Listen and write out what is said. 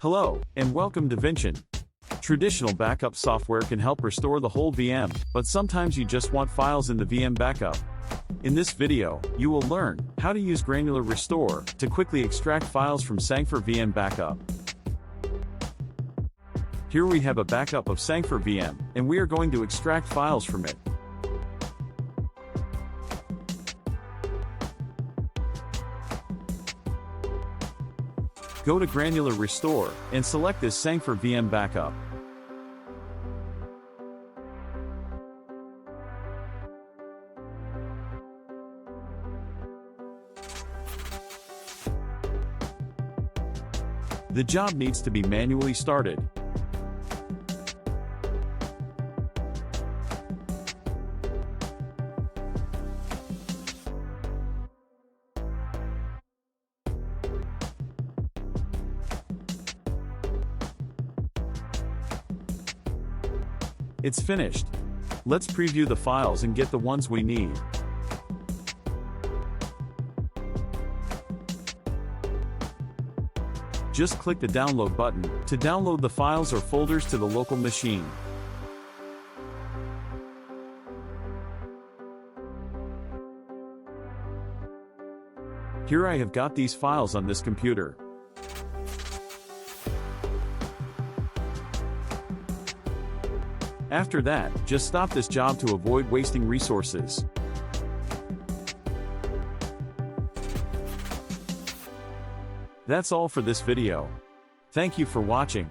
Hello, and welcome to Vinchin. Traditional backup software can help restore the whole VM, but sometimes you just want files in the VM backup. In this video, you will learn how to use Granular Restore to quickly extract files from Sangfor VM backup. Here we have a backup of Sangfor VM, and we are going to extract files from it. Go to Granular Restore, and select this Sangfor VM backup. The job needs to be manually started. It's finished. Let's preview the files and get the ones we need. Just click the download button to download the files or folders to the local machine. Here I have got these files on this computer. After that, just stop this job to avoid wasting resources. That's all for this video. Thank you for watching.